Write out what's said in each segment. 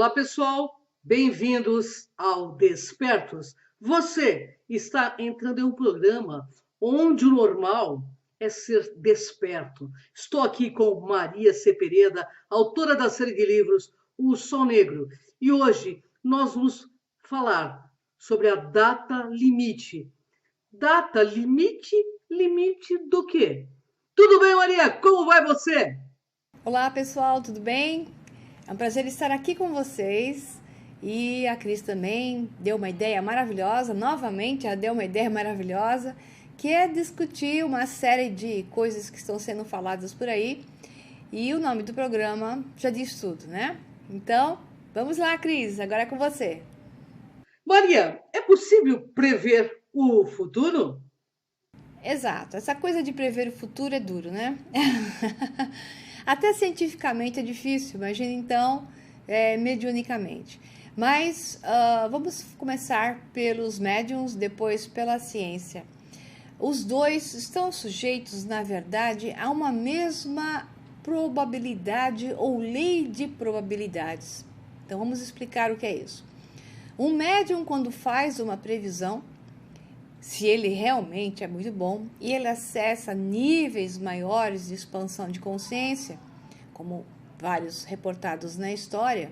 Olá, pessoal, bem-vindos ao Despertos. Você está entrando em um programa onde o normal é ser desperto. Estou aqui com Maria Cepereda, autora da série de livros O Sol Negro, e hoje nós vamos falar sobre a data limite. Data limite? Limite do quê? Tudo bem, Maria? Como vai você? Olá pessoal, tudo bem? É um prazer estar aqui com vocês. E a Cris também deu uma ideia maravilhosa, novamente ela deu uma ideia maravilhosa, que é discutir uma série de coisas que estão sendo faladas por aí. E o nome do programa já diz tudo, né? Então, vamos lá, Cris, agora é com você. Maria, é possível prever o futuro? Exato, essa coisa de prever o futuro é duro, né? Até cientificamente é difícil, imagina então, mediunicamente. Mas vamos começar pelos médiums, depois pela ciência. Os dois estão sujeitos, na verdade, a uma mesma probabilidade ou lei de probabilidades. Então vamos explicar o que é isso. Um médium, quando faz uma previsão, se ele realmente é muito bom e ele acessa níveis maiores de expansão de consciência, como vários reportados na história,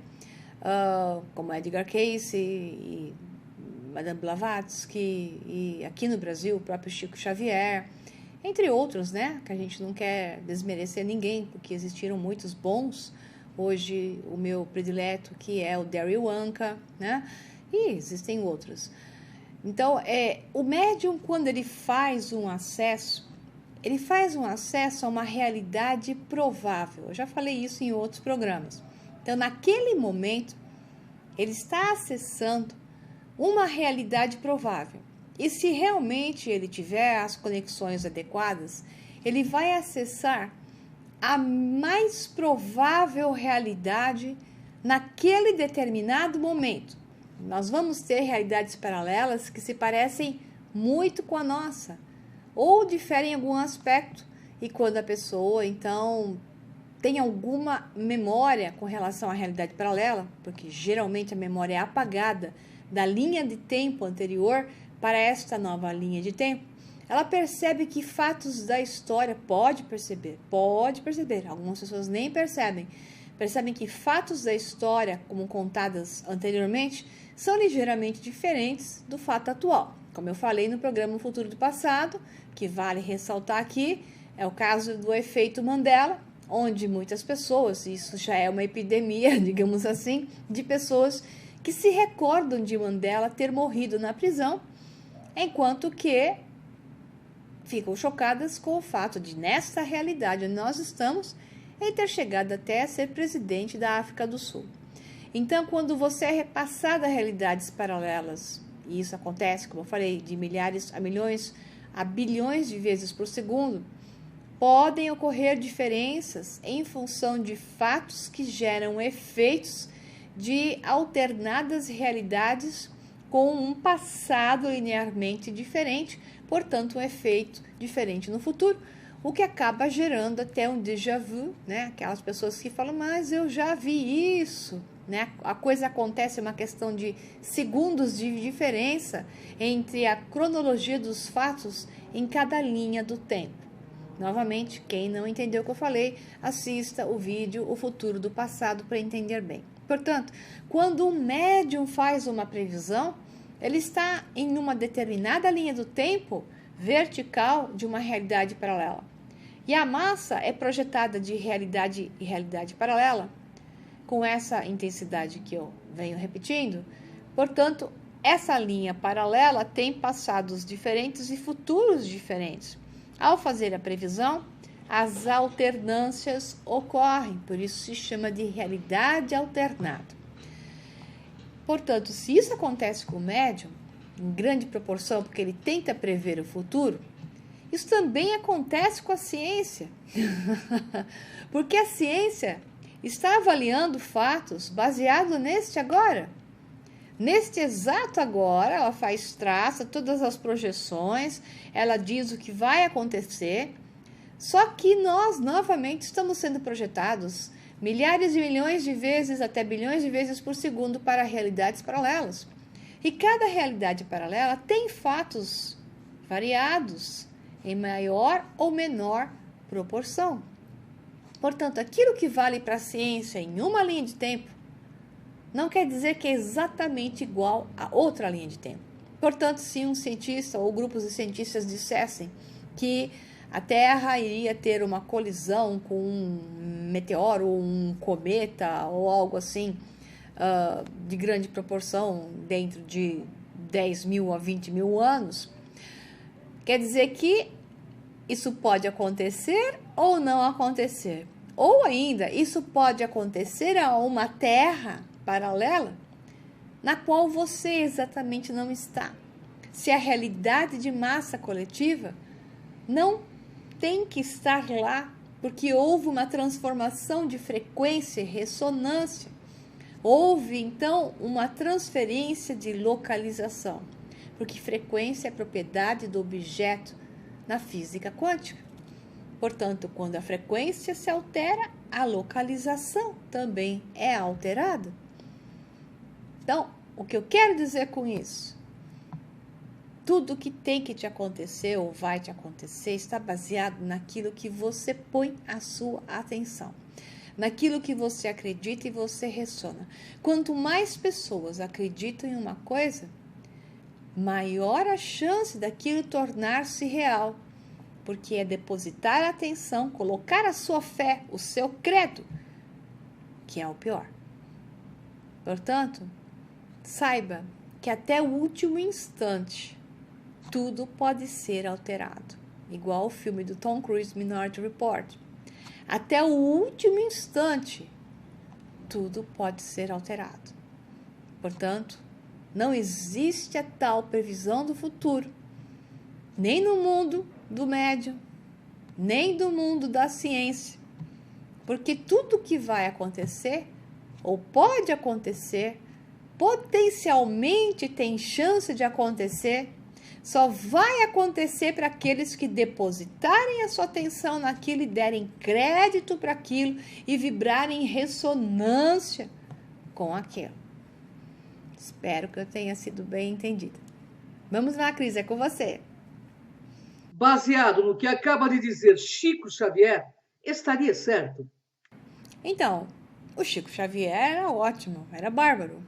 como Edgar Cayce e Madame Blavatsky, e aqui no Brasil o próprio Chico Xavier, entre outros, né, que a gente não quer desmerecer ninguém, porque existiram muitos bons. Hoje o meu predileto, que é o Daryl Anka, né, e existem outros. Então, o médium, quando ele faz um acesso a uma realidade provável. Eu já falei isso em outros programas. Então, naquele momento, ele está acessando uma realidade provável. E se realmente ele tiver as conexões adequadas, ele vai acessar a mais provável realidade naquele determinado momento. Nós vamos ter realidades paralelas que se parecem muito com a nossa, ou diferem em algum aspecto, e quando a pessoa, então, tem alguma memória com relação à realidade paralela, porque geralmente a memória é apagada da linha de tempo anterior para esta nova linha de tempo, ela percebe que fatos da história, pode perceber, algumas pessoas nem percebem que fatos da história, como contadas anteriormente, são ligeiramente diferentes do fato atual. Como eu falei no programa O Futuro do Passado, que vale ressaltar aqui, é o caso do efeito Mandela, onde muitas pessoas, isso já é uma epidemia, digamos assim, de pessoas que se recordam de Mandela ter morrido na prisão, enquanto que ficam chocadas com o fato de, nesta realidade onde nós estamos, ele ter chegado até a ser presidente da África do Sul. Então, quando você é repassado a realidades paralelas, e isso acontece, como eu falei, de milhares a milhões a bilhões de vezes por segundo, podem ocorrer diferenças em função de fatos que geram efeitos de alternadas realidades com um passado linearmente diferente, portanto, um efeito diferente no futuro, o que acaba gerando até um déjà vu, né? Aquelas pessoas que falam, mas eu já vi isso, né? A coisa acontece, uma questão de segundos de diferença entre a cronologia dos fatos em cada linha do tempo. Novamente, quem não entendeu o que eu falei, assista o vídeo O Futuro do Passado para entender bem. Portanto, quando um médium faz uma previsão, ele está em uma determinada linha do tempo vertical de uma realidade paralela. E a massa é projetada de realidade e realidade paralela, com essa intensidade que eu venho repetindo. Portanto, essa linha paralela tem passados diferentes e futuros diferentes. Ao fazer a previsão, as alternâncias ocorrem, por isso se chama de realidade alternada. Portanto, se isso acontece com o médium, em grande proporção, porque ele tenta prever o futuro, isso também acontece com a ciência. Porque a ciência está avaliando fatos baseado neste agora. Neste exato agora, ela traça todas as projeções, ela diz o que vai acontecer, só que nós, novamente, estamos sendo projetados milhares de milhões de vezes até bilhões de vezes por segundo para realidades paralelas. E cada realidade paralela tem fatos variados em maior ou menor proporção. Portanto, aquilo que vale para a ciência em uma linha de tempo não quer dizer que é exatamente igual a outra linha de tempo. Portanto, se um cientista ou grupos de cientistas dissessem que a Terra iria ter uma colisão com um meteoro, ou um cometa ou algo assim, de grande proporção dentro de 10 mil a 20 mil anos, quer dizer que isso pode acontecer ou não acontecer. Ou ainda, isso pode acontecer a uma Terra paralela na qual você exatamente não está. Se a realidade de massa coletiva não tem que estar lá, porque houve uma transformação de frequência e ressonância. Houve, então, uma transferência de localização, porque frequência é propriedade do objeto na física quântica. Portanto, quando a frequência se altera, a localização também é alterada. Então, o que eu quero dizer com isso? Tudo que tem que te acontecer ou vai te acontecer está baseado naquilo que você põe a sua atenção, naquilo que você acredita e você ressona. Quanto mais pessoas acreditam em uma coisa, maior a chance daquilo tornar-se real, porque é depositar a atenção, colocar a sua fé, o seu credo, que é o pior. Portanto, saiba que até o último instante, tudo pode ser alterado. Igual o filme do Tom Cruise, Minority Report. Até o último instante, tudo pode ser alterado. Portanto, não existe a tal previsão do futuro, nem no mundo do médium, nem do mundo da ciência. Porque tudo que vai acontecer, ou pode acontecer, potencialmente tem chance de acontecer, só vai acontecer para aqueles que depositarem a sua atenção naquilo e derem crédito para aquilo e vibrarem em ressonância com aquilo. Espero que eu tenha sido bem entendida. Vamos lá, Cris, é com você. Baseado no que acaba de dizer Chico Xavier, estaria certo? Então, o Chico Xavier era ótimo, era bárbaro,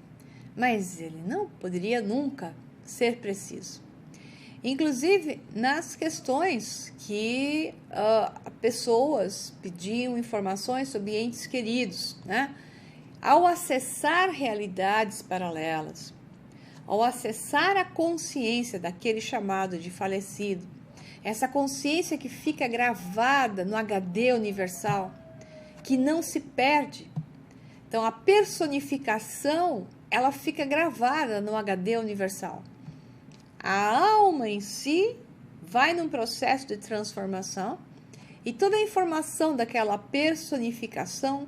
mas ele não poderia nunca ser preciso. Inclusive, nas questões que pessoas pediam informações sobre entes queridos, né? Ao acessar realidades paralelas, ao acessar a consciência daquele chamado de falecido, essa consciência que fica gravada no HD universal, que não se perde. Então, a personificação, ela fica gravada no HD universal. A alma em si vai num processo de transformação e toda a informação daquela personificação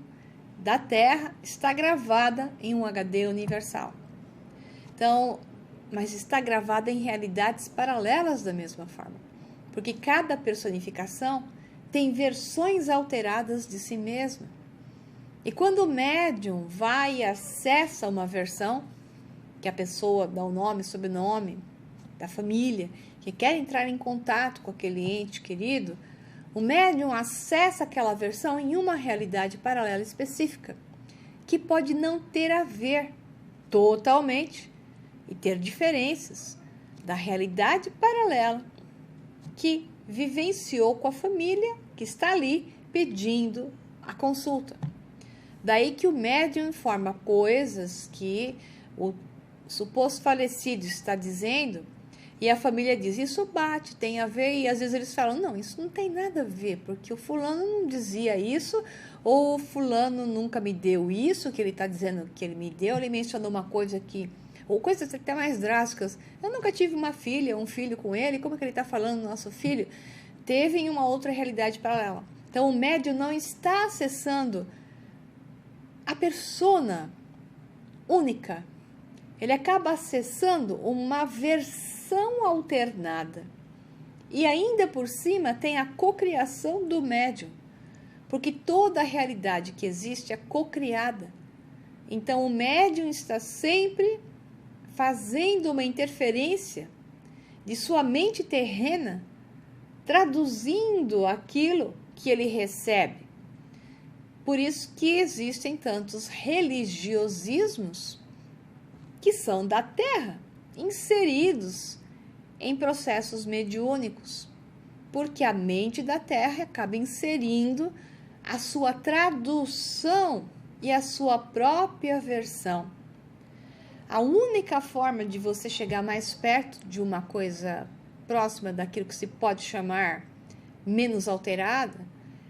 da Terra está gravada em um HD universal. Então, mas está gravada em realidades paralelas da mesma forma, porque cada personificação tem versões alteradas de si mesma. E quando o médium vai e acessa uma versão, que a pessoa dá o nome, sobrenome, da família, que quer entrar em contato com aquele ente querido, o médium acessa aquela versão em uma realidade paralela específica, que pode não ter a ver totalmente e ter diferenças da realidade paralela que vivenciou com a família que está ali pedindo a consulta. Daí que o médium informa coisas que o suposto falecido está dizendo e a família diz, isso bate, tem a ver, e às vezes eles falam, não, isso não tem nada a ver, porque o fulano não dizia isso, ou o fulano nunca me deu isso, que ele está dizendo que ele me deu, ele mencionou uma coisa aqui, ou coisas até mais drásticas, eu nunca tive uma filha, um filho com ele, como é que ele está falando nosso filho? Teve em uma outra realidade paralela. Então o médium não está acessando a persona única, ele acaba acessando uma versão alternada. E ainda por cima tem a cocriação do médium. porque toda a realidade que existe é cocriada. Então, o médium está sempre fazendo uma interferência de sua mente terrena, traduzindo aquilo que ele recebe. Por isso que existem tantos religiosismos que são da Terra, inseridos em processos mediúnicos, porque a mente da Terra acaba inserindo a sua tradução e a sua própria versão. A única forma de você chegar mais perto de uma coisa próxima daquilo que se pode chamar menos alterada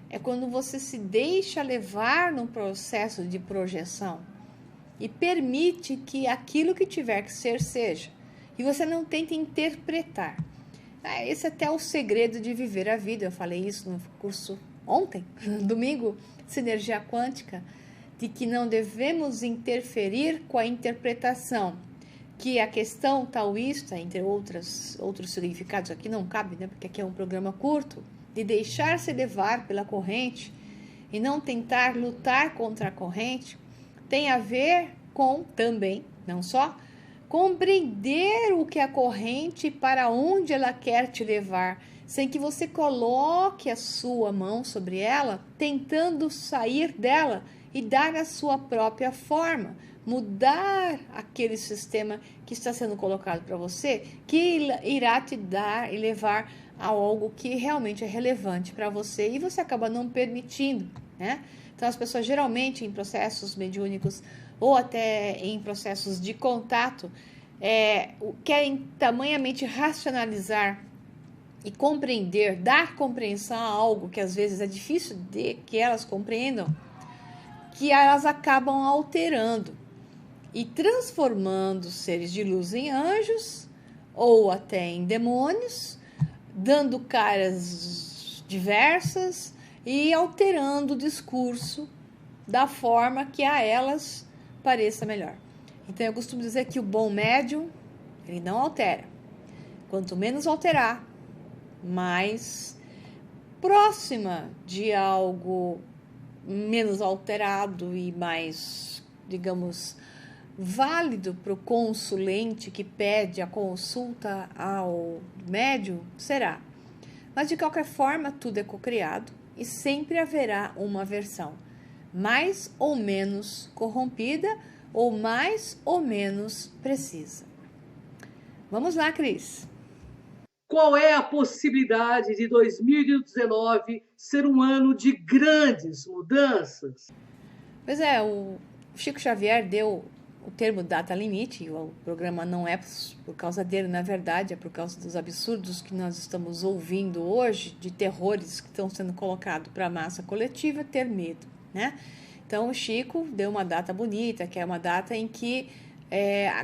é quando você se deixa levar num processo de projeção e permite que aquilo que tiver que ser, seja. E você não tenta interpretar. Esse é até o segredo de viver a vida. Eu falei isso no curso ontem, domingo, Sinergia Quântica, de que não devemos interferir com a interpretação, que a questão taoísta, entre outros significados, aqui não cabe, né, porque aqui é um programa curto, de deixar-se levar pela corrente e não tentar lutar contra a corrente, tem a ver com também, não só, compreender o que é a corrente e para onde ela quer te levar, sem que você coloque a sua mão sobre ela, tentando sair dela e dar a sua própria forma, mudar aquele sistema que está sendo colocado para você, que irá te dar e levar a algo que realmente é relevante para você e você acaba não permitindo, né? Então, as pessoas geralmente em processos mediúnicos ou até em processos de contato querem tamanhamente racionalizar e compreender, dar compreensão a algo que às vezes é difícil de que elas compreendam, que elas acabam alterando e transformando seres de luz em anjos ou até em demônios, dando caras diversas e alterando o discurso da forma que a elas pareça melhor. Então, eu costumo dizer que o bom médium, ele não altera. Quanto menos alterar, mais próxima de algo menos alterado e mais, digamos, válido para o consulente que pede a consulta ao médium será. Mas, de qualquer forma, tudo é cocriado e sempre haverá uma versão mais ou menos corrompida ou mais ou menos precisa. Vamos lá, Cris. Qual é a possibilidade de 2019 ser um ano de grandes mudanças? Pois é, o Chico Xavier deu o termo data limite, e o programa não é por causa dele, na verdade, é por causa dos absurdos que nós estamos ouvindo hoje, de terrores que estão sendo colocados para a massa coletiva ter medo, né? Então, o Chico deu uma data bonita, que é uma data em que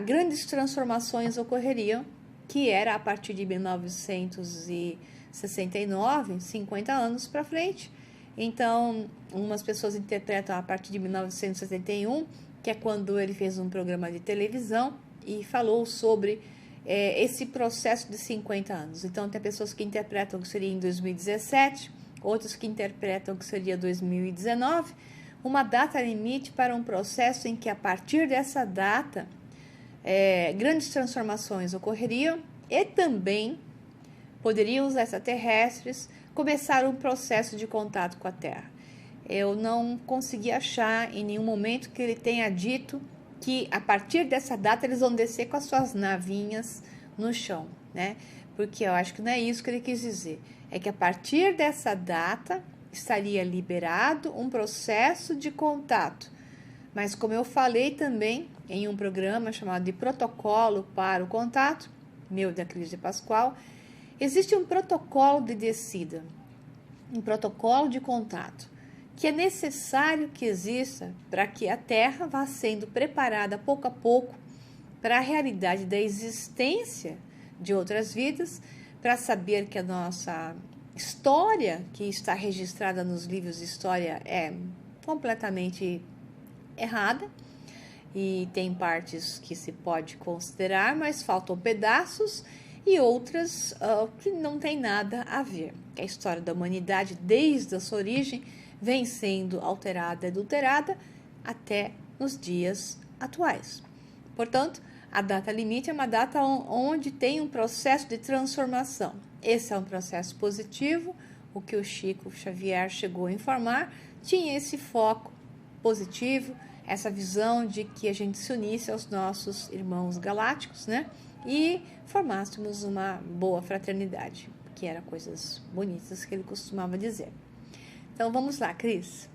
grandes transformações ocorreriam, que era a partir de 1969, 50 anos para frente. Então, umas pessoas interpretam a partir de 1971, que é quando ele fez um programa de televisão e falou sobre esse processo de 50 anos. Então, tem pessoas que interpretam que seria em 2017, outros que interpretam que seria 2019, uma data limite para um processo em que, a partir dessa data, grandes transformações ocorreriam e também poderiam os extraterrestres começar um processo de contato com a Terra. Eu não consegui achar em nenhum momento que ele tenha dito que a partir dessa data eles vão descer com as suas navinhas no chão, né? Porque eu acho que não é isso que ele quis dizer. É que a partir dessa data estaria liberado um processo de contato. Mas como eu falei também em um programa chamado de Protocolo para o Contato, meu, da Cris de Pascoal, existe um protocolo de descida, um protocolo de contato, que é necessário que exista para que a Terra vá sendo preparada pouco a pouco para a realidade da existência de outras vidas, para saber que a nossa história, que está registrada nos livros de história, é completamente errada e tem partes que se pode considerar, mas faltam pedaços, e outras que não tem nada a ver. Que a história da humanidade, desde a sua origem, vem sendo alterada e adulterada até nos dias atuais. Portanto, a data limite é uma data onde tem um processo de transformação. Esse é um processo positivo, o que o Chico Xavier chegou a informar, tinha esse foco positivo, essa visão de que a gente se unisse aos nossos irmãos galácticos, né? E formássemos uma boa fraternidade, que eram coisas bonitas que ele costumava dizer. Então vamos lá, Cris.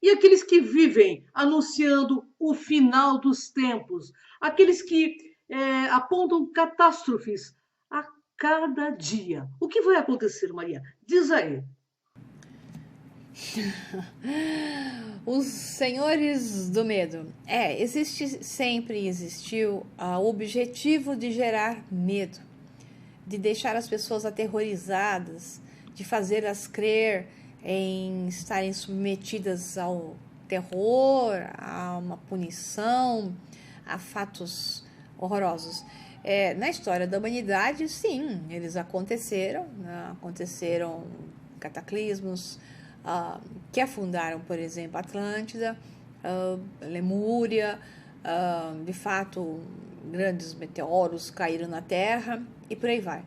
E aqueles que vivem anunciando o final dos tempos, aqueles que apontam catástrofes a cada dia. O que vai acontecer, Maria? Diz aí. Os senhores do medo. Sempre existiu o objetivo de gerar medo, de deixar as pessoas aterrorizadas, de fazê-las crer em estarem submetidas ao terror, a uma punição, a fatos horrorosos. Na história da humanidade, sim, eles aconteceram, né? Aconteceram cataclismos que afundaram, por exemplo, Atlântida, Lemúria, de fato, grandes meteoros caíram na Terra e por aí vai.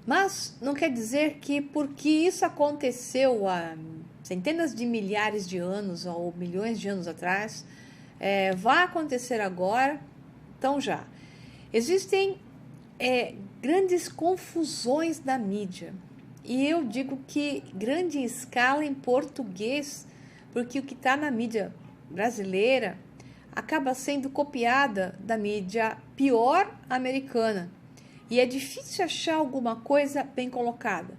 Mas não quer dizer que porque isso aconteceu há centenas de milhares de anos ou milhões de anos atrás, vai acontecer agora, então já. Existem grandes confusões na mídia. E eu digo que grande escala em português, porque o que está na mídia brasileira acaba sendo copiada da mídia pior americana. E é difícil achar alguma coisa bem colocada.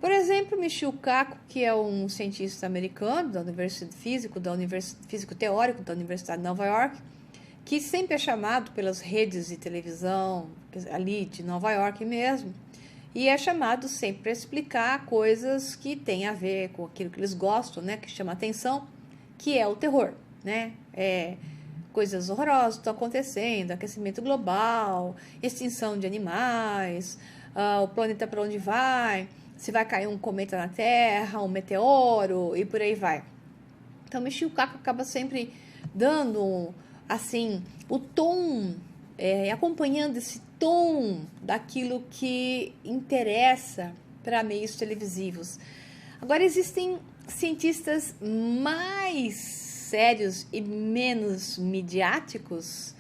Por exemplo, Michio Kaku, que é um cientista americano da Universidade Físico Teórico da Universidade de Nova York, que sempre é chamado pelas redes de televisão ali de Nova York mesmo, e é chamado sempre para explicar coisas que têm a ver com aquilo que eles gostam, né, que chama atenção, que é o terror, né? Coisas horrorosas estão acontecendo, aquecimento global, extinção de animais, o planeta para onde vai, se vai cair um cometa na Terra, um meteoro e por aí vai. Então, Michio Kaku acaba sempre dando, assim, o tom, acompanhando esse tom daquilo que interessa para meios televisivos. Agora, existem cientistas mais sérios e menos midiáticos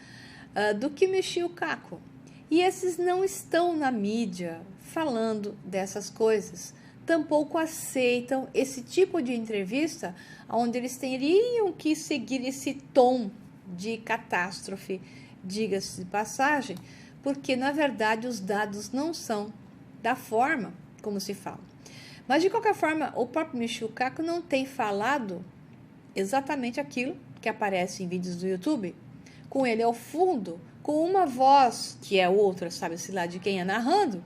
do que Michio Kaku. E esses não estão na mídia falando dessas coisas. Tampouco aceitam esse tipo de entrevista onde eles teriam que seguir esse tom de catástrofe, diga-se de passagem, porque, na verdade, os dados não são da forma como se fala. Mas, de qualquer forma, o próprio Michio Kaku não tem falado exatamente aquilo que aparece em vídeos do YouTube, com ele ao fundo, com uma voz, que é outra, sabe-se lá de quem é narrando,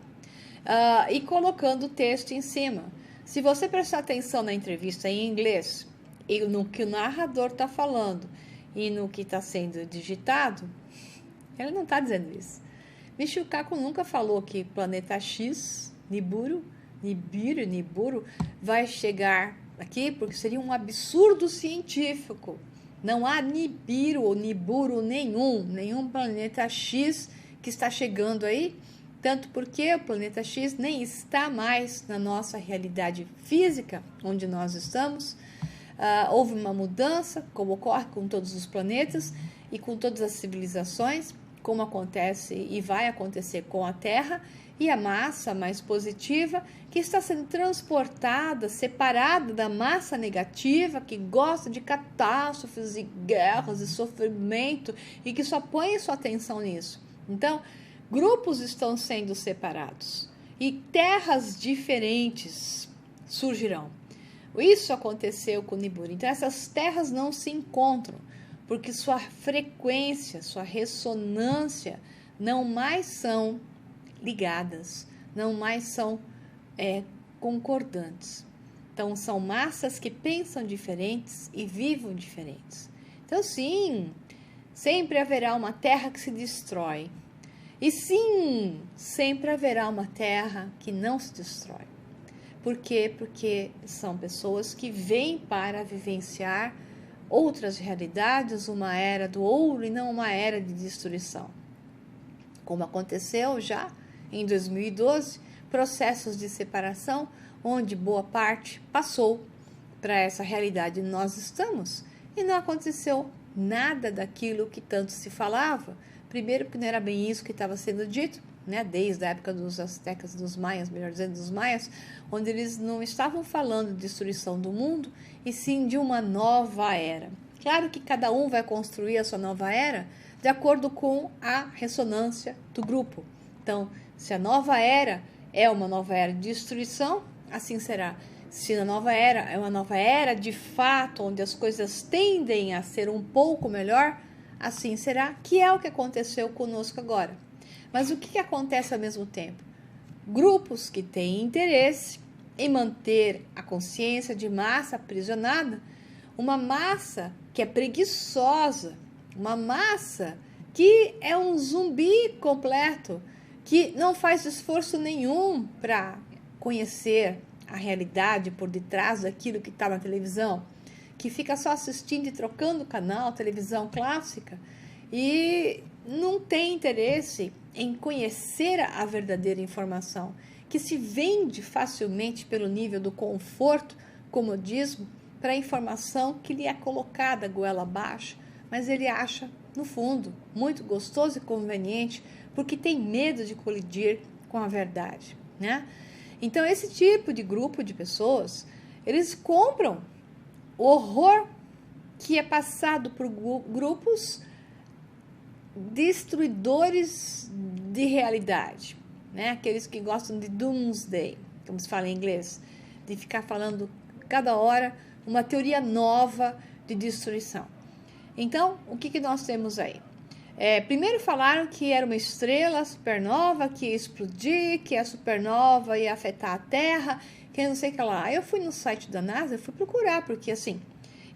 e colocando o texto em cima. Se você prestar atenção na entrevista em inglês, e no que o narrador está falando, e no que está sendo digitado, ele não está dizendo isso. Michio Kaku nunca falou que planeta X, Nibiru, vai chegar aqui, porque seria um absurdo científico. Não há Nibiru ou Niburu nenhum planeta X que está chegando aí, tanto porque o planeta X nem está mais na nossa realidade física, onde nós estamos. Houve uma mudança, como ocorre com todos os planetas e com todas as civilizações, como acontece e vai acontecer com a Terra, e a massa mais positiva que está sendo transportada, separada da massa negativa que gosta de catástrofes e guerras e sofrimento e que só põe sua atenção nisso. Então, grupos estão sendo separados e terras diferentes surgirão. Isso aconteceu com o Nibiru. Então, essas terras não se encontram porque sua frequência, sua ressonância não mais são ligadas, não mais são concordantes. Então, são massas que pensam diferentes e vivem diferentes. Então, sim, sempre haverá uma terra que se destrói E sim, sempre haverá uma terra que não se destrói. Por quê? Porque são pessoas que vêm para vivenciar outras realidades, uma era do ouro e não uma era de destruição. Como aconteceu já em 2012, processos de separação, onde boa parte passou para essa realidade nós estamos, e não aconteceu nada daquilo que tanto se falava. Primeiro, porque não era bem isso que estava sendo dito, né? Desde a época dos astecas, dos maias, melhor dizendo, dos maias, onde eles não estavam falando de destruição do mundo, e sim de uma nova era. Claro que cada um vai construir a sua nova era de acordo com a ressonância do grupo. Então, se a nova era é uma nova era de destruição, assim será. Se a nova era é uma nova era de fato, onde as coisas tendem a ser um pouco melhor, assim será, que é o que aconteceu conosco agora. Mas o que acontece ao mesmo tempo? Grupos que têm interesse em manter a consciência de massa aprisionada, uma massa que é preguiçosa, uma massa que é um zumbi completo, que não faz esforço nenhum para conhecer a realidade por detrás daquilo que está na televisão, que fica só assistindo e trocando canal, televisão clássica, e não tem interesse em conhecer a verdadeira informação, que se vende facilmente pelo nível do conforto, comodismo, para a informação que lhe é colocada goela abaixo, mas ele acha, no fundo, muito gostoso e conveniente, porque tem medo de colidir com a verdade, né? Então, esse tipo de grupo de pessoas, eles compram o horror que é passado por grupos destruidores de realidade, né? Aqueles que gostam de doomsday, como se fala em inglês, de ficar falando cada hora uma teoria nova de destruição. Então, o que nós temos aí? Primeiro falaram que era uma estrela supernova que ia explodir, que a supernova ia afetar a Terra, que não sei o que lá. Eu fui no site da NASA, eu fui procurar, porque assim,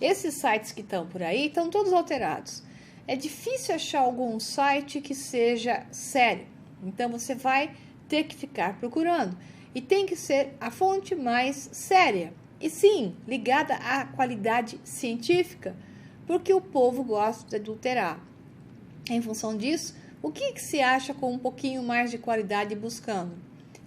esses sites que estão por aí estão todos alterados. É difícil achar algum site que seja sério. Então, você vai ter que ficar procurando. E tem que ser a fonte mais séria. E sim, ligada à qualidade científica, porque o povo gosta de adulterar. Em função disso, o que se acha com um pouquinho mais de qualidade buscando?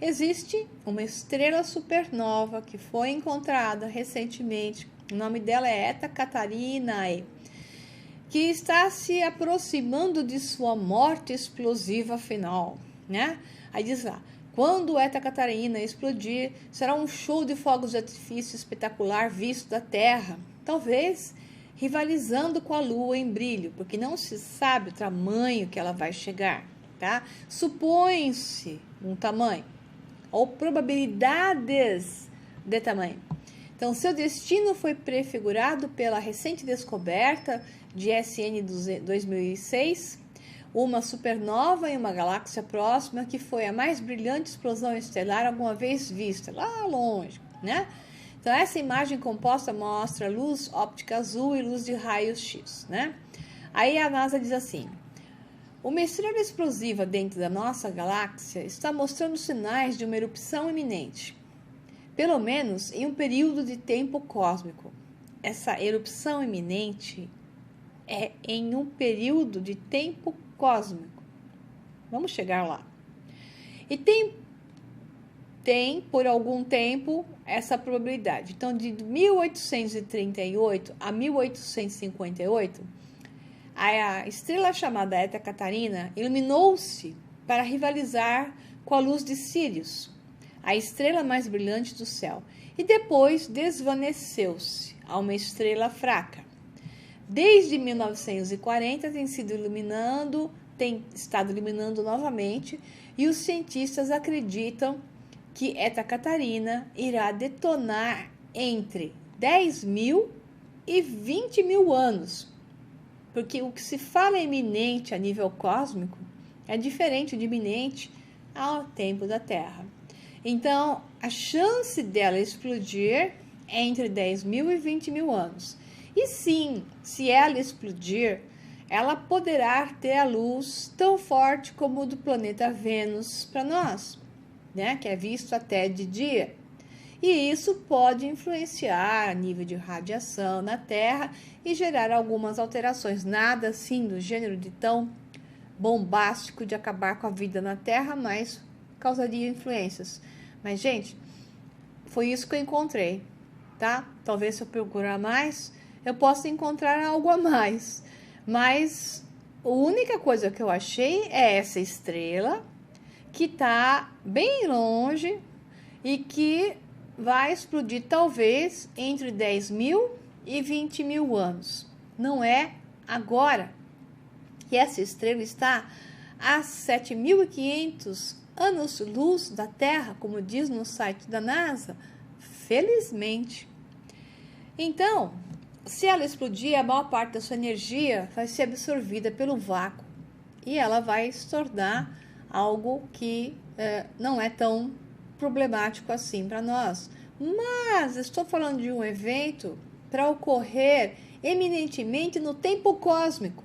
Existe uma estrela supernova que foi encontrada recentemente, o nome dela é Eta Catarinae, que está se aproximando de sua morte explosiva final, né? Aí diz lá, quando Eta Catarina explodir, será um show de fogos de artifício espetacular visto da Terra, talvez rivalizando com a Lua em brilho, porque não se sabe o tamanho que ela vai chegar, tá? Supõe-se um tamanho, ou probabilidades de tamanho. Então, seu destino foi prefigurado pela recente descoberta de SN 2006, uma supernova em uma galáxia próxima que foi a mais brilhante explosão estelar alguma vez vista, lá longe, né? Então, essa imagem composta mostra luz óptica azul e luz de raios X, né? Aí a NASA diz assim, uma estrela explosiva dentro da nossa galáxia está mostrando sinais de uma erupção iminente, pelo menos em um período de tempo cósmico. Essa erupção iminente é em um período de tempo cósmico. Vamos chegar lá. E tem por algum tempo essa probabilidade. Então, de 1838 a 1858, a estrela chamada Eta Catarina iluminou-se para rivalizar com a luz de Sírius, a estrela mais brilhante do céu, e depois desvaneceu-se a uma estrela fraca. Desde 1940 tem estado iluminando novamente, e os cientistas acreditam que Eta Catarina irá detonar entre 10 mil e 20 mil anos, porque o que se fala iminente a nível cósmico é diferente de iminente ao tempo da Terra. Então, a chance dela explodir é entre 10 mil e 20 mil anos. E sim, se ela explodir, ela poderá ter a luz tão forte como o do planeta Vênus para nós, né? Que é visto até de dia. E isso pode influenciar a nível de radiação na Terra e gerar algumas alterações. Nada assim do gênero de tão bombástico de acabar com a vida na Terra, mas causaria influências. Mas, gente, foi isso que eu encontrei, tá? Talvez se eu procurar mais, eu possa encontrar algo a mais. Mas a única coisa que eu achei é essa estrela que está bem longe e que vai explodir talvez entre 10 mil e 20 mil anos. Não é agora. E essa estrela está a 7.500 anos-luz da Terra, como diz no site da NASA, felizmente. Então, se ela explodir, a maior parte da sua energia vai ser absorvida pelo vácuo e ela vai se tornar algo que não é tão problemático assim para nós. Mas estou falando de um evento para ocorrer eminentemente no tempo cósmico,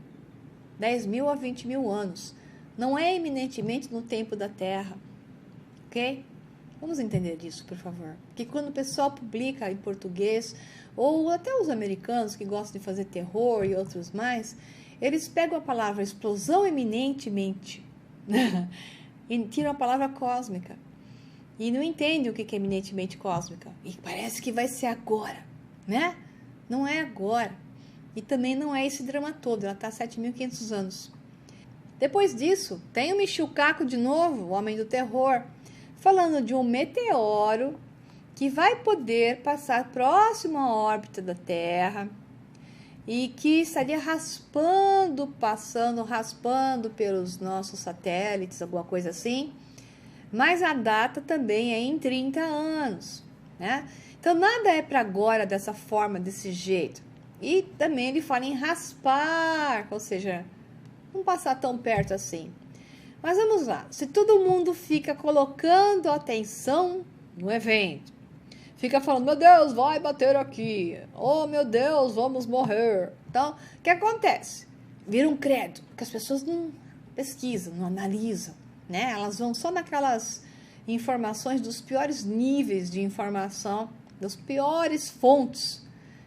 10 mil a 20 mil anos. Não é eminentemente no tempo da Terra, ok? Vamos entender isso, por favor. Porque quando o pessoal publica em português, ou até os americanos que gostam de fazer terror e outros mais, eles pegam a palavra explosão eminentemente e tiram a palavra cósmica. E não entendem o que é eminentemente cósmica. E parece que vai ser agora, né? Não é agora. E também não é esse drama todo. Ela está há 7.500 anos. Depois disso, tem o Michio Kaku de novo, o Homem do Terror, falando de um meteoro que vai poder passar próximo à órbita da Terra e que estaria raspando pelos nossos satélites, alguma coisa assim. Mas a data também é em 30 anos, né? Então, nada é para agora dessa forma, desse jeito. E também ele fala em raspar, ou seja, não passar tão perto assim. Mas vamos lá, se todo mundo fica colocando atenção no evento, fica falando, meu Deus, vai bater aqui, oh meu Deus, vamos morrer. Então, o que acontece? Vira um credo, porque as pessoas não pesquisam, não analisam, né? Elas vão só naquelas informações dos piores níveis de informação, das piores fontes,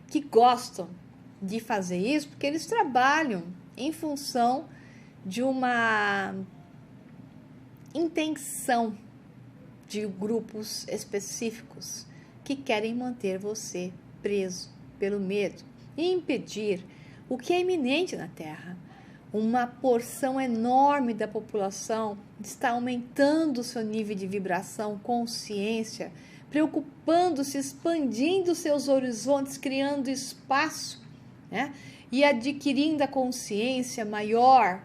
que gostam de fazer isso, porque eles trabalham em função de uma intenção de grupos específicos que querem manter você preso pelo medo e impedir o que é iminente na Terra. Uma porção enorme da população está aumentando o seu nível de vibração, consciência, preocupando-se, expandindo seus horizontes, criando espaço, né? E adquirindo a consciência maior,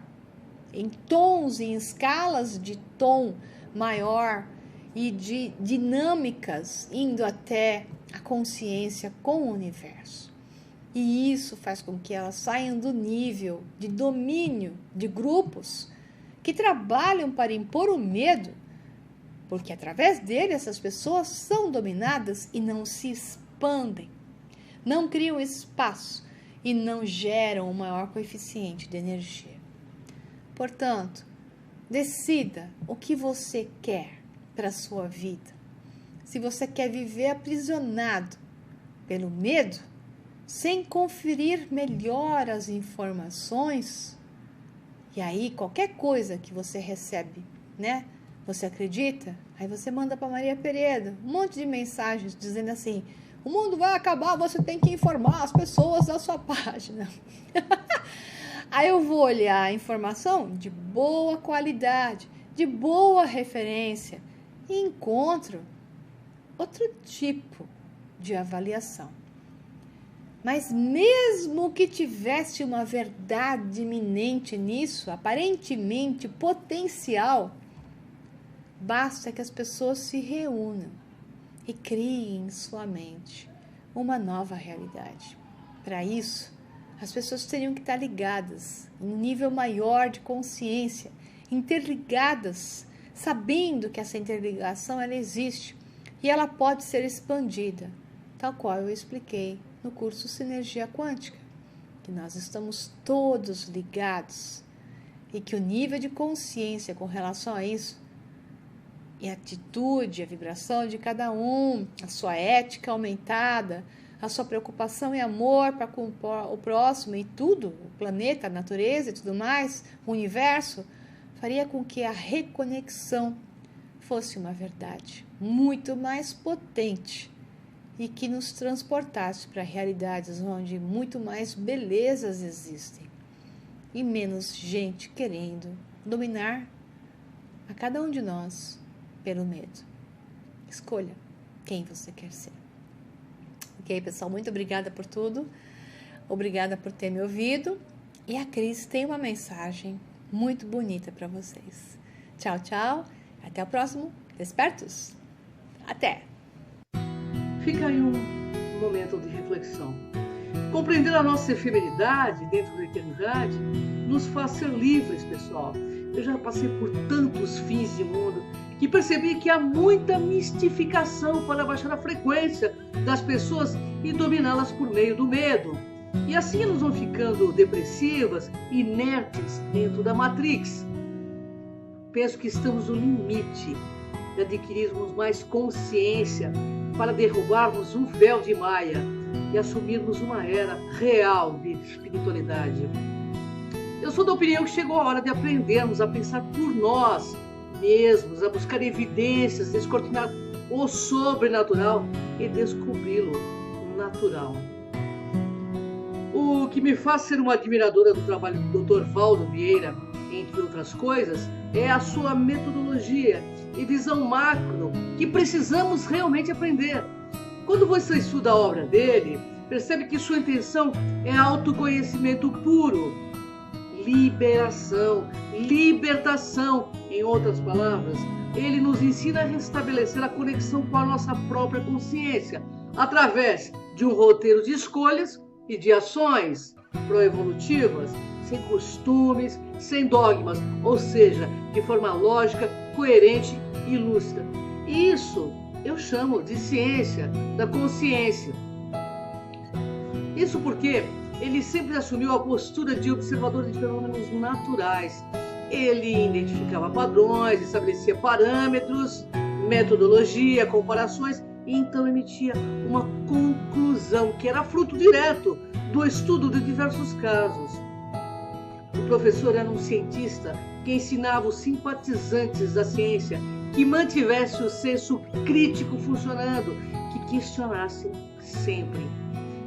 em tons, em escalas de tom maior e de dinâmicas, indo até a consciência com o universo. E isso faz com que elas saiam do nível de domínio de grupos que trabalham para impor o medo, porque através dele essas pessoas são dominadas e não se expandem, não criam espaço e não geram o maior coeficiente de energia. Portanto, decida o que você quer para a sua vida. Se você quer viver aprisionado pelo medo, sem conferir melhor as informações, e aí qualquer coisa que você recebe, né? Você acredita? Aí você manda para Maria Pereira um monte de mensagens dizendo assim, o mundo vai acabar, você tem que informar as pessoas da sua página. Aí eu vou olhar a informação de boa qualidade, de boa referência e encontro outro tipo de avaliação. Mas mesmo que tivesse uma verdade iminente nisso, aparentemente potencial, basta que as pessoas se reúnam e criem em sua mente uma nova realidade. Para isso, as pessoas teriam que estar ligadas em um nível maior de consciência, interligadas, sabendo que essa interligação ela existe e ela pode ser expandida, tal qual eu expliquei no curso Sinergia Quântica, que nós estamos todos ligados e que o nível de consciência com relação a isso, e a atitude, a vibração de cada um, a sua ética aumentada, a sua preocupação e amor para com o próximo e tudo, o planeta, a natureza e tudo mais, o universo, faria com que a reconexão fosse uma verdade muito mais potente e que nos transportasse para realidades onde muito mais belezas existem e menos gente querendo dominar a cada um de nós pelo medo. Escolha quem você quer ser. Ok, pessoal? Muito obrigada por tudo. Obrigada por ter me ouvido. E a Cris tem uma mensagem muito bonita para vocês. Tchau, tchau. Até o próximo Despertos. Até! Fica aí um momento de reflexão. Compreender a nossa efemeridade dentro da eternidade nos faz ser livres, pessoal. Eu já passei por tantos fins de mundo que percebi que há muita mistificação para baixar a frequência das pessoas e dominá-las por meio do medo. E assim elas vão ficando depressivas, inertes dentro da Matrix. Penso que estamos no limite de adquirirmos mais consciência para derrubarmos um véu de Maia e assumirmos uma era real de espiritualidade. Eu sou da opinião que chegou a hora de aprendermos a pensar por nós mesmos, a buscar evidências, descortinar o sobrenatural e descobri-lo natural. O que me faz ser uma admiradora do trabalho do Dr. Valdo Vieira, entre outras coisas, é a sua metodologia e visão macro que precisamos realmente aprender. Quando você estuda a obra dele, percebe que sua intenção é autoconhecimento puro, liberação, libertação. Em outras palavras, ele nos ensina a restabelecer a conexão com a nossa própria consciência, através de um roteiro de escolhas e de ações proevolutivas, sem costumes, sem dogmas, ou seja, de forma lógica, coerente e lúcida. Isso eu chamo de ciência da consciência. Isso porque ele sempre assumiu a postura de observador de fenômenos naturais. Ele identificava padrões, estabelecia parâmetros, metodologia, comparações, e então emitia uma conclusão que era fruto direto do estudo de diversos casos. O professor era um cientista que ensinava os simpatizantes da ciência que mantivesse o senso crítico funcionando, que questionassem sempre,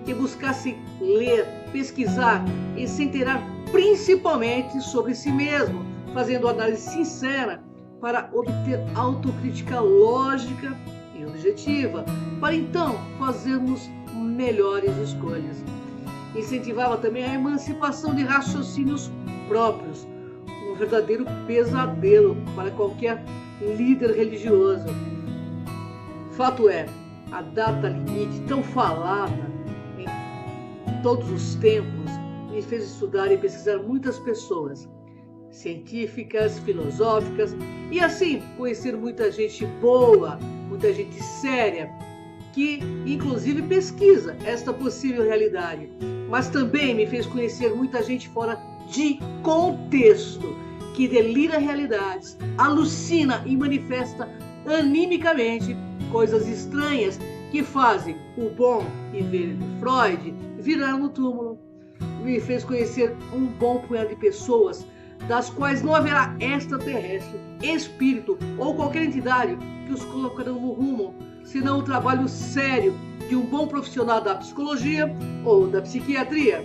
que buscassem ler, pesquisar e se inteirar principalmente sobre si mesmo, fazendo análise sincera para obter autocrítica lógica e objetiva, para então fazermos melhores escolhas. Incentivava também a emancipação de raciocínios próprios, um verdadeiro pesadelo para qualquer líder religioso. Fato é, a data limite tão falada em todos os tempos me fez estudar e pesquisar muitas pessoas, científicas, filosóficas, e assim conhecer muita gente boa, muita gente séria, que inclusive pesquisa esta possível realidade, mas também me fez conhecer muita gente fora de contexto, que delira realidades, alucina e manifesta animicamente coisas estranhas que fazem o bom e velho Freud virar no túmulo. Me fez conhecer um bom punhado de pessoas das quais não haverá extraterrestre, espírito ou qualquer entidade que os colocarão no rumo, senão o trabalho sério de um bom profissional da psicologia ou da psiquiatria.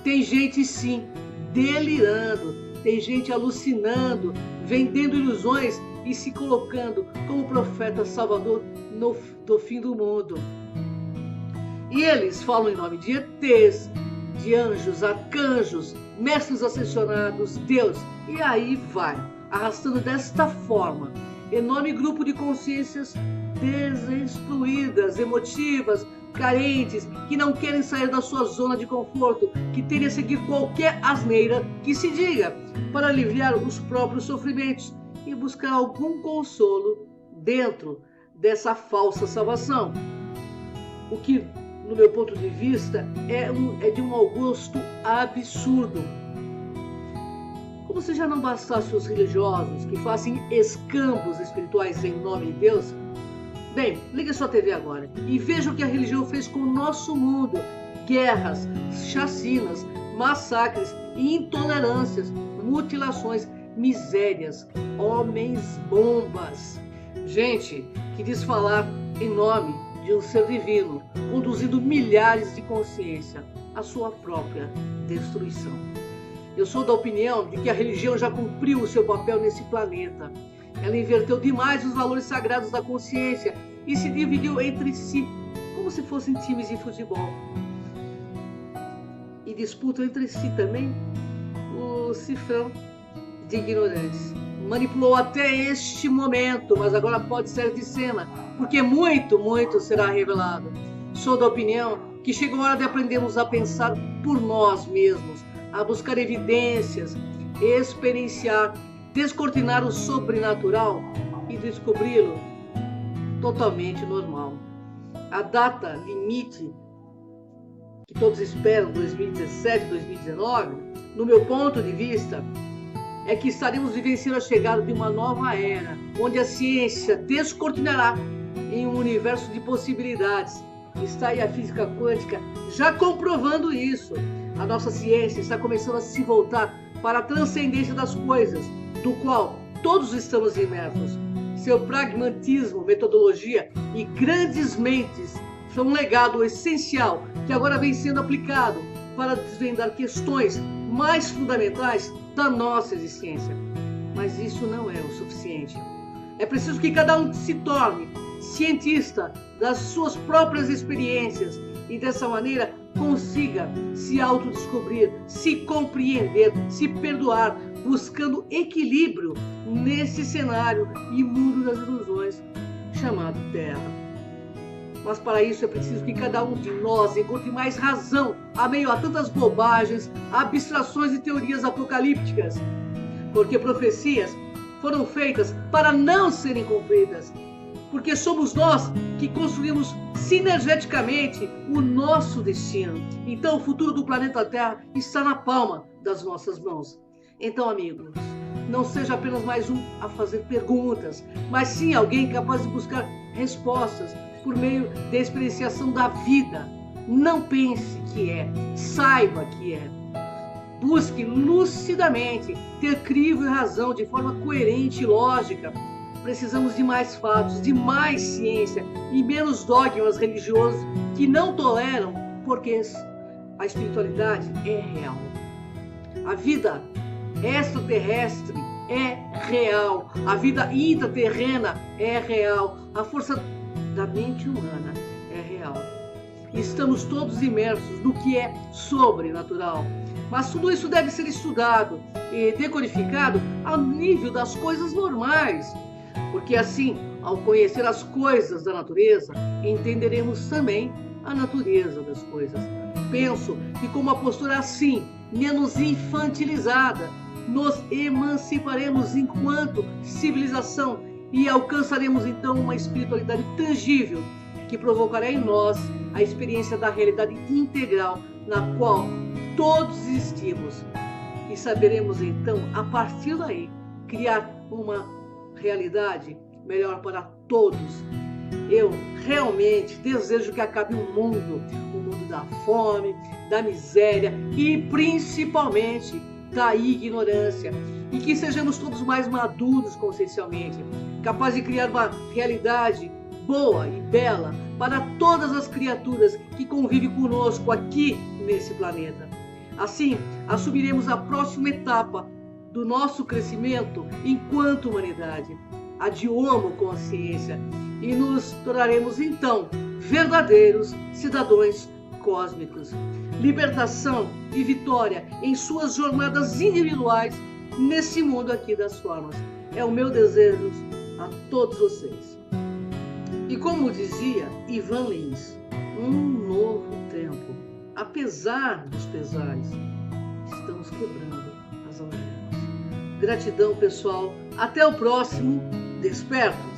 Tem gente, sim, delirando, tem gente alucinando, vendendo ilusões e se colocando como profeta salvador do fim do mundo. E eles falam em nome de ETs, de anjos, arcanjos, mestres ascensionados, Deus, e aí vai, arrastando desta forma enorme grupo de consciências desinstruídas, emotivas, carentes, que não querem sair da sua zona de conforto, que tendem a seguir qualquer asneira que se diga, para aliviar os próprios sofrimentos e buscar algum consolo dentro dessa falsa salvação. O que no meu ponto de vista, é de um mau gosto absurdo. Como se já não bastasse os religiosos que fazem escambos espirituais em nome de Deus, bem, liga sua TV agora e veja o que a religião fez com o nosso mundo. Guerras, chacinas, massacres, intolerâncias, mutilações, misérias, homens-bombas. Gente que diz falar em nome de um ser divino, conduzindo milhares de consciência à sua própria destruição. Eu sou da opinião de que a religião já cumpriu o seu papel nesse planeta. Ela inverteu demais os valores sagrados da consciência e se dividiu entre si, como se fossem times de futebol. E disputam entre si também o cifrão de ignorantes. Manipulou até este momento, mas agora pode sair de cena, porque muito, muito será revelado. Sou da opinião que chegou a hora de aprendermos a pensar por nós mesmos, a buscar evidências, experienciar, descortinar o sobrenatural e descobri-lo totalmente normal. A data limite que todos esperam, 2017, 2019, no meu ponto de vista, é que estaremos vivenciando a chegada de uma nova era, onde a ciência descortinará em um universo de possibilidades. Está aí a física quântica já comprovando isso. A nossa ciência está começando a se voltar para a transcendência das coisas, do qual todos estamos imersos. Seu pragmatismo, metodologia e grandes mentes são um legado essencial que agora vem sendo aplicado para desvendar questões mais fundamentais da nossa existência. Mas isso não é o suficiente. É preciso que cada um se torne cientista das suas próprias experiências e dessa maneira consiga se autodescobrir, se compreender, se perdoar, buscando equilíbrio nesse cenário imundo das ilusões chamado Terra. Mas para isso é preciso que cada um de nós encontre mais razão a meio a tantas bobagens, abstrações e teorias apocalípticas, porque profecias foram feitas para não serem cumpridas, porque somos nós que construímos sinergeticamente o nosso destino. Então o futuro do planeta Terra está na palma das nossas mãos. Então, amigos, não seja apenas mais um a fazer perguntas, mas sim alguém capaz de buscar respostas por meio da experienciação da vida. Não pense que é, saiba que é. Busque lucidamente ter crivo e razão de forma coerente e lógica. Precisamos de mais fatos, de mais ciência e menos dogmas religiosos que não toleram, porque a espiritualidade é real. A vida extraterrestre é real. A vida intraterrena é real. A força da mente humana é real. Estamos todos imersos no que é sobrenatural. Mas tudo isso deve ser estudado e decodificado ao nível das coisas normais. Porque assim, ao conhecer as coisas da natureza, entenderemos também a natureza das coisas. Penso que com uma postura assim, menos infantilizada, nos emanciparemos enquanto civilização e alcançaremos então uma espiritualidade tangível que provocará em nós a experiência da realidade integral na qual todos existimos. E saberemos então, a partir daí, criar uma realidade melhor para todos. Eu realmente desejo que acabe o mundo da fome, da miséria e principalmente da ignorância, e que sejamos todos mais maduros consciencialmente, capazes de criar uma realidade boa e bela para todas as criaturas que convivem conosco aqui nesse planeta. Assim, assumiremos a próxima etapa do nosso crescimento enquanto humanidade, a de homoconsciência, e nos tornaremos então verdadeiros cidadãos cósmicos. Libertação e vitória em suas jornadas individuais nesse mundo aqui das formas. É o meu desejo a todos vocês. E como dizia Ivan Lins, um novo tempo. Apesar dos pesares, estamos quebrando as algemas. Gratidão, pessoal. Até o próximo Desperto.